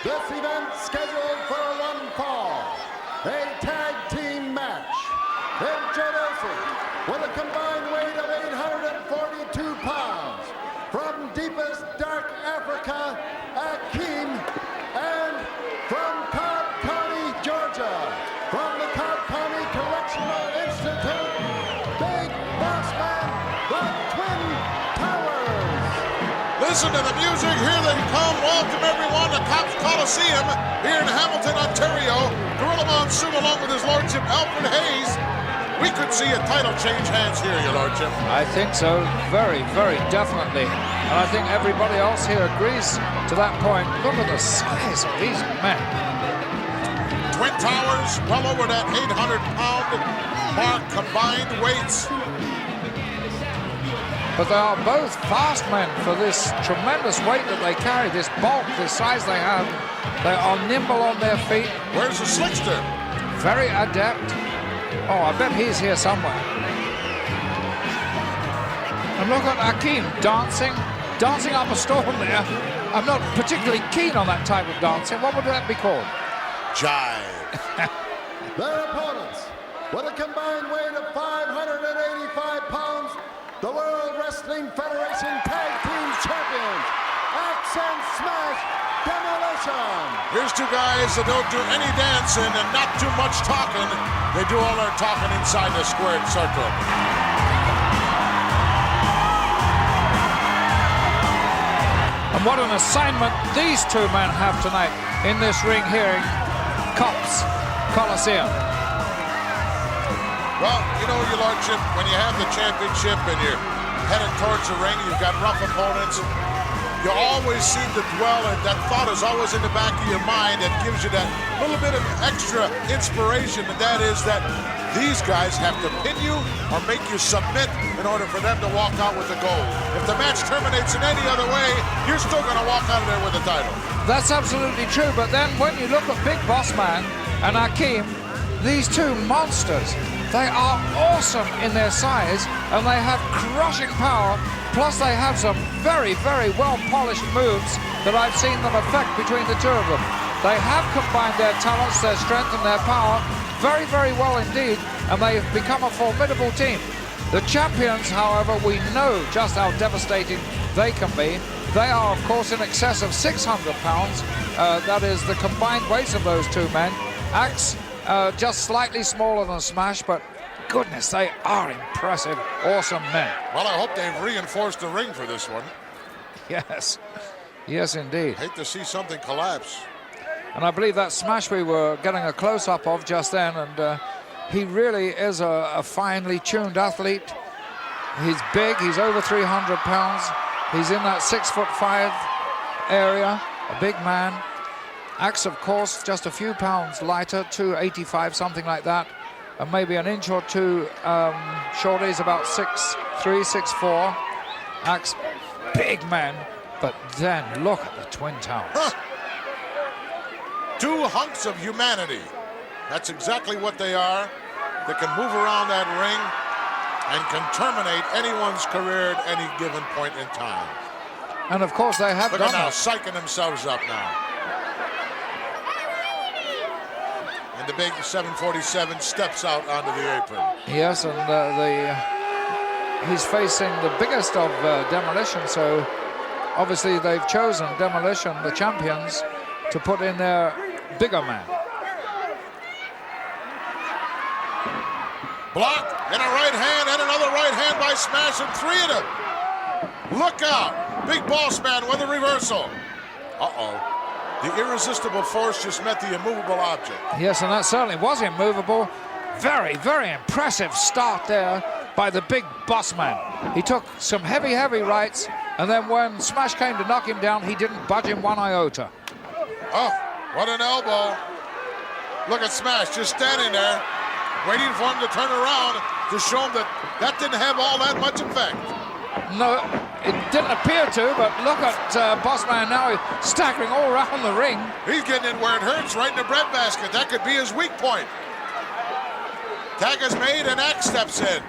This event scheduled for one fall, a tag team match. Introducing, with a combined weight of 842 pounds, from deepest dark Africa, Akeem, and from Cobb County, Georgia, from the Cobb County Correctional Institute, Big Boss Man, the Twin Towers. Listen to the music, here they come. Welcome everyone to Cobb's Coliseum here in Hamilton, Ontario. Gorilla Monsoon along with his lordship Alfred Hayes. We could see a title change hands here, your lordship. I think so, very, very definitely. And I think everybody else here agrees to that point. Look at the size of these men. Twin Towers, well over that 800-pound mark, combined weights. But they are both fast men for this tremendous weight that they carry, this bulk, this size they have. They are nimble on their feet. Where's the slickster? Very adept. Oh, I bet he's here somewhere. And look at Akeem dancing up a storm there. I'm not particularly keen on that type of dancing. What would that be called? Jive. Their opponents, with a combined weight of 585 pounds, the World Wrestling Federation Tag Team Champions, Axe and Smash Demolition. Here's two guys that don't do any dancing and not too much talking. They do all their talking inside the squared circle. And what an assignment these two men have tonight in this ring here in Cobb's Coliseum. Well, you know, your lordship, when you have the championship and you're headed towards the ring, you've got rough opponents, you always seem to dwell, and that thought is always in the back of your mind that gives you that little bit of extra inspiration, and that is that these guys have to pin you or make you submit in order for them to walk out with the gold. If the match terminates in any other way, you're still going to walk out of there with the title. That's absolutely true, but then when you look at Big Boss Man and Akeem, these two monsters, they are awesome in their size, and they have crushing power. Plus, they have some very, very well-polished moves that I've seen them effect between the two of them. They have combined their talents, their strength, and their power very, very well indeed, and they've become a formidable team. The champions, however, we know just how devastating they can be. They are, of course, in excess of 600 pounds. That is the combined weights of those two men. Axe, just slightly smaller than Smash, but goodness, they are impressive, awesome men. Well, I hope they've reinforced the ring for this one. Yes, yes indeed. Hate to see something collapse. And I believe that Smash we were getting a close-up of just then, and he really is a finely tuned athlete. He's big, he's over 300 pounds. He's in that 6'5" area, a big man. Axe, of course, just a few pounds lighter, 285, something like that. And maybe an inch or two shorter. He's about 6'3", 6'4". Axe, big man. But then look at the Twin Towers. Huh. Two hunks of humanity. That's exactly what they are. They can move around that ring and can terminate anyone's career at any given point in time. And of course they have Look done at now, that. psyching themselves up now. And the big 747 steps out onto the apron. Yes, and he's facing the biggest of Demolition, so obviously they've chosen Demolition, the champions, to put in their bigger man. Block and a right hand and another right hand by Smash, and three of them. Look out. Big Boss Man with a reversal. Uh-oh. The irresistible force just met the immovable object. Yes, and that certainly was immovable. Very, very impressive start there by the Big Boss Man. He took some heavy, heavy rights, and then when Smash came to knock him down, he didn't budge him one iota. Oh, what an elbow. Look at Smash just standing there, waiting for him to turn around to show him that that didn't have all that much effect. No, it didn't appear to, but look at Boss Man now, staggering all around the ring. He's getting in where it hurts, right in the breadbasket. That could be his weak point. Tag is made and Axe steps in.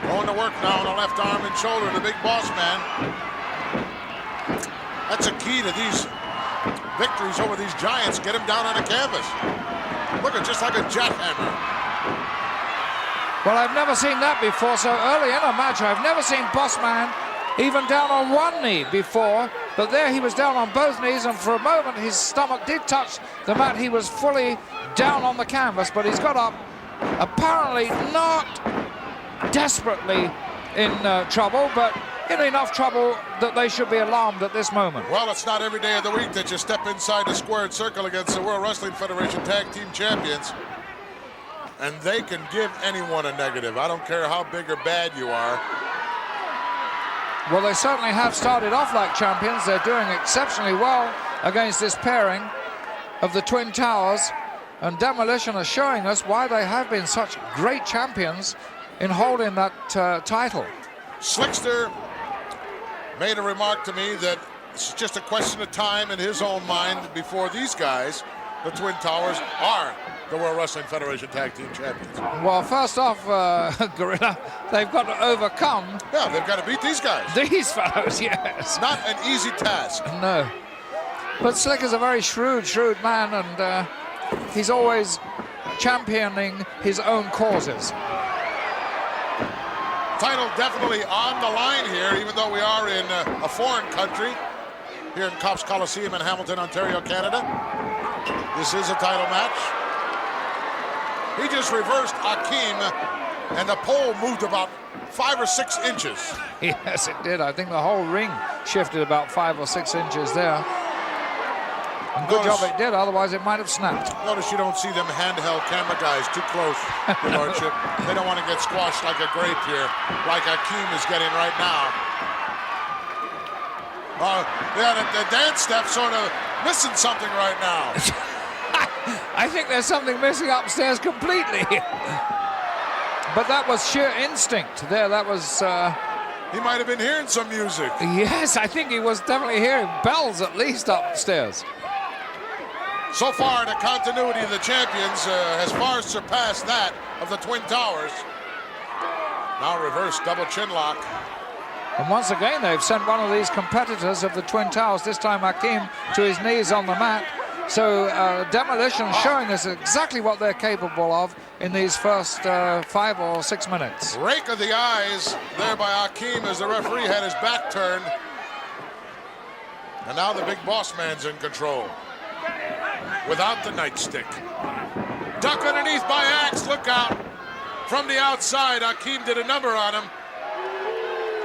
Going to work now on the left arm and shoulder, the Big Boss Man. That's a key to these victories over these giants get him down on the canvas. Look at just like a jackhammer. Well, I've never seen that before so early in a match. I've never seen Boss Man even down on one knee before, but there he was down on both knees, and for a moment his stomach did touch the mat. He was fully down on the canvas, but he's got up, apparently not desperately in trouble, but in enough trouble that they should be alarmed at this moment. Well, it's not every day of the week that you step inside the squared circle against the World Wrestling Federation Tag Team Champions, and they can give anyone a negative. I don't care how big or bad you are. Well, they certainly have started off like champions. They're doing exceptionally well against this pairing of the Twin Towers, and Demolition are showing us why they have been such great champions in holding that title. Slickster made a remark to me that it's just a question of time in his own mind before these guys, the Twin Towers, are the World Wrestling Federation Tag Team Champions. Well, first off, Gorilla, they've got to overcome... Yeah, they've got to beat these guys. These fellows, yes. Not an easy task. No. But Slick is a very shrewd man, and he's always championing his own causes. Title definitely on the line here, even though we are in a foreign country, here in Cops Coliseum in Hamilton, Ontario, Canada. This is a title match. He just reversed Akeem, and the pole moved about 5 or 6 inches. Yes, it did. I think the whole ring shifted about 5 or 6 inches there. And good job it did, otherwise it might have snapped. Notice you don't see them handheld camera guys too close, Your Lordship. They don't want to get squashed like a grape here, like Akeem is getting right now. Yeah, the dance step sort of missing something right now. I think there's something missing upstairs completely. But that was sheer instinct there. That was... He might have been hearing some music. Yes, I think he was definitely hearing bells at least upstairs. So far, the continuity of the champions has far surpassed that of the Twin Towers. Now reverse double chin lock. And once again, they've sent one of these competitors of the Twin Towers, this time Akeem, to his knees on the mat. So Demolition showing us exactly what they're capable of in these first 5 or 6 minutes. Rake of the eyes there by Akeem as the referee had his back turned. And now the big boss man's in control. Without the nightstick. Duck underneath by Axe, look out. From the outside, Akeem did a number on him.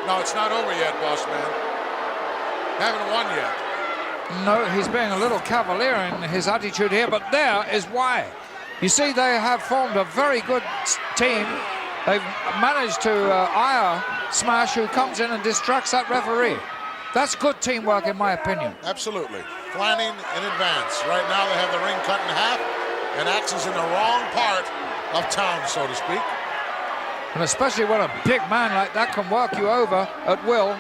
No, it's not over yet, boss man. Haven't won yet. No, he's being a little cavalier in his attitude here, but there is why. You see, they have formed a very good team. They've managed to ire Smash, who comes in and distracts that referee. That's good teamwork, in my opinion. Absolutely. Planning in advance. Right now, they have the ring cut in half, and Axe is in the wrong part of town, so to speak. And especially when a big man like that can work you over at will.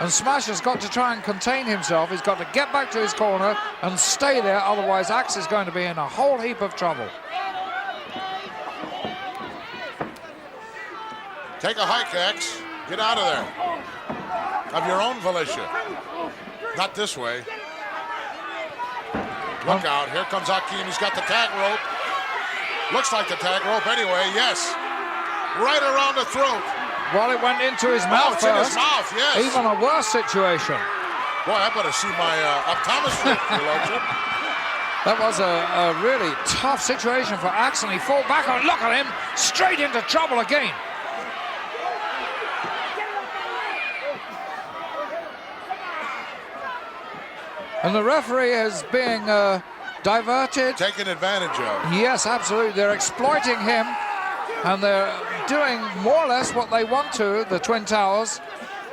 And Smash has got to try and contain himself. He's got to get back to his corner and stay there, otherwise Axe is going to be in a whole heap of trouble. Take a hike, Axe. Get out of there. Of your own volition. Not this way. Look out, here comes Akeem. He's got the tag rope. Looks like the tag rope anyway, yes. Right around the throat. Well, it went into his mouth it's first. In his mouth, yes. Even a worse situation. Boy, I better see my optometrist, Your Lordship. That was a really tough situation for Axe, and he fought back, and look at him, straight into trouble again. And the referee is being diverted. Taken advantage of. Yes, absolutely. They're exploiting him, and they're doing more or less what they want to, the Twin Towers.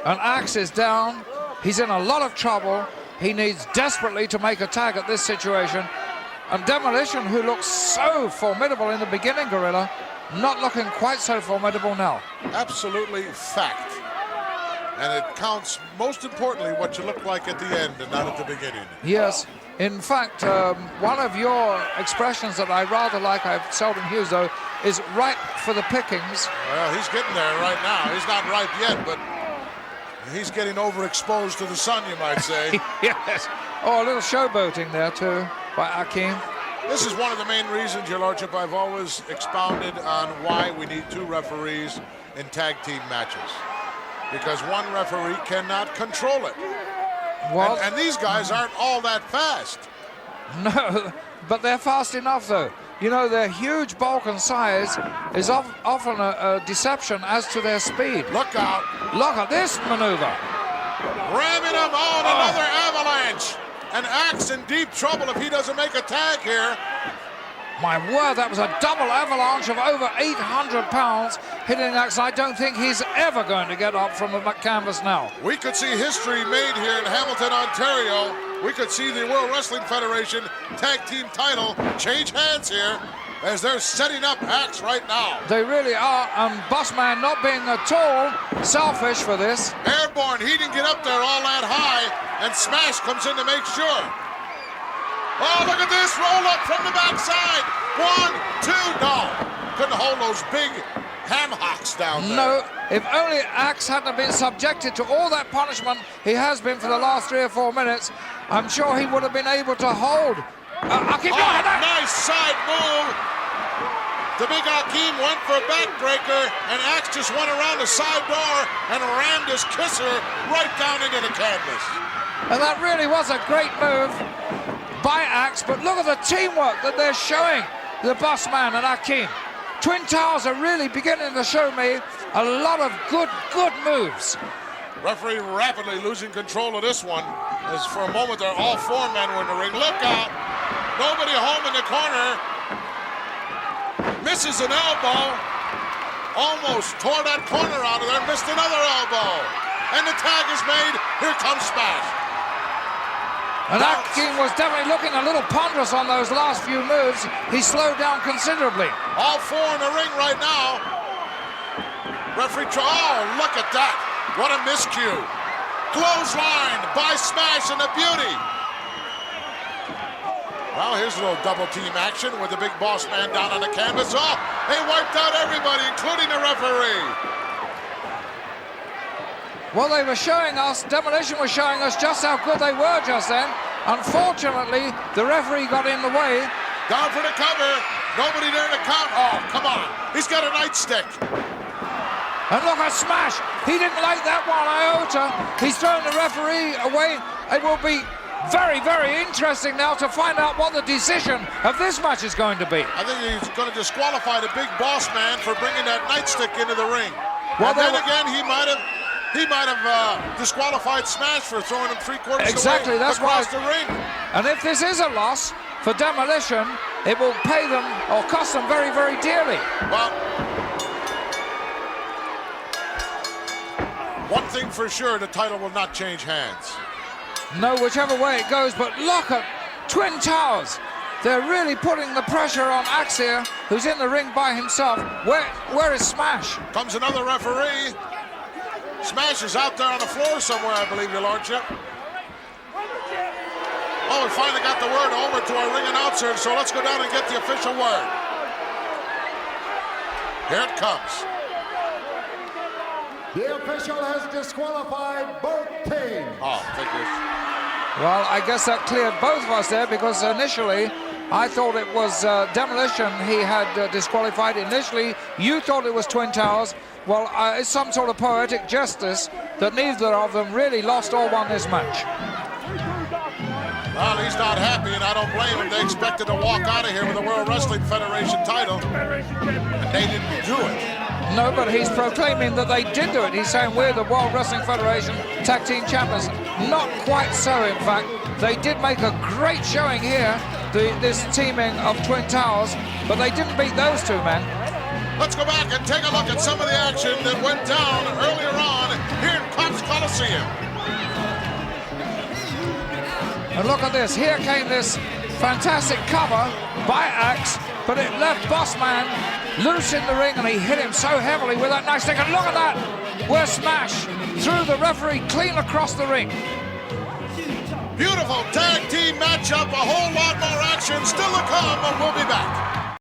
And Axe is down. He's in a lot of trouble. He needs desperately to make a tag at this situation. And Demolition, who looks so formidable in the beginning, Gorilla, not looking quite so formidable now. Absolutely fact. And it counts, most importantly, what you look like at the end and not at the beginning. Yes. In fact, one of your expressions that I rather like, I've seldom used though, is ripe for the pickings. Well, he's getting there right now. He's not ripe yet, but He's getting overexposed to the sun, you might say. Yes. Oh, a little showboating there too by Akeem. This is one of the main reasons, Your Lordship, I've always expounded on why we need 2 referees in tag team matches. Because one referee cannot control it. Well, And these guys aren't all that fast. no, but they're fast enough though. You know, their huge bulk and size is often a deception as to their speed. Look out. Look at this maneuver. Ramming him on another avalanche. And Axe in deep trouble if he doesn't make a tag here. My word, that was a double avalanche of over 800 pounds hitting Axe. I don't think he's ever going to get up from the canvas now. We could see history made here in Hamilton, Ontario. We could see the World Wrestling Federation tag team title change hands here as they're setting up Axe right now. They really are, and Boss Man not being at all selfish for this. Airborne, he didn't get up there all that high, and Smash comes in to make sure. Oh, look at this, roll up from the backside. 1, 2, no. Couldn't hold those big ham hocks down there. No, if only Axe hadn't been subjected to all that punishment he has been for the last 3 or 4 minutes, I'm sure he would have been able to hold. Akeem, nice side move. The big Akeem went for a backbreaker, and Axe just went around the side door and rammed his kisser right down into the canvas. And that really was a great move by Axe, but look at the teamwork that they're showing, the Boss Man and Akeem. Twin Towers are really beginning to show me a lot of good moves. Referee rapidly losing control of this one, as for a moment there, all 4 men were in the ring. Look out! Nobody home in the corner. Misses an elbow. Almost tore that corner out of there. Missed another elbow. And the tag is made. Here comes Smash. And Akeem was definitely looking a little ponderous on those last few moves. He slowed down considerably. All 4 in the ring right now. Referee, oh, look at that. What a miscue. Clothesline by Smash and the Beauty. Well, here's a little double team action with the big Boss Man down on the canvas. Oh, they wiped out everybody, including the referee. Well, they were showing us, Demolition was showing us just how good they were just then. Unfortunately, the referee got in the way. Down for the cover. Nobody there to count. Oh, come on. He's got a nightstick. And look at Smash. He didn't like that one iota. He's thrown the referee away. It will be very, very interesting now to find out what the decision of this match is going to be. I think he's going to disqualify the big Boss Man for bringing that nightstick into the ring. Well, and then again, he might have disqualified Smash for throwing him 3/4 exactly, away that's across why. the ring. And if this is a loss for Demolition, it will pay them or cost them very, very dearly. Well, one thing for sure, the title will not change hands. No, whichever way it goes, but look at Twin Towers. They're really putting the pressure on Axe here, who's in the ring by himself. Where is Smash? Comes another referee. Smash is out there on the floor somewhere, I believe, Your Lordship. Oh, we finally got the word over to our ring announcer, so let's go down and get the official word. Here it comes. The official has disqualified both teams. Oh, thank you. Well, I guess that cleared both of us there, because initially I thought it was Demolition he had disqualified. Initially, you thought it was Twin Towers. Well, it's some sort of poetic justice that neither of them really lost or won this match. Well, he's not happy, and I don't blame him. They expected to walk out of here with the World Wrestling Federation title, and they didn't do it. No, but he's proclaiming that they did do it. He's saying we're the World Wrestling Federation Tag Team Champions. Not quite so, in fact. They did make a great showing here, this teaming of Twin Towers, but they didn't beat those 2 men. Let's go back and take a look at some of the action that went down earlier on here in Cops Coliseum. And look at this. Here came this fantastic cover by Axe, but it left Boss Man loose in the ring, and he hit him so heavily with that nightstick. And look at that, where Smash threw the referee clean across the ring. Beautiful tag team matchup, a whole lot more action still to come, but we'll be back.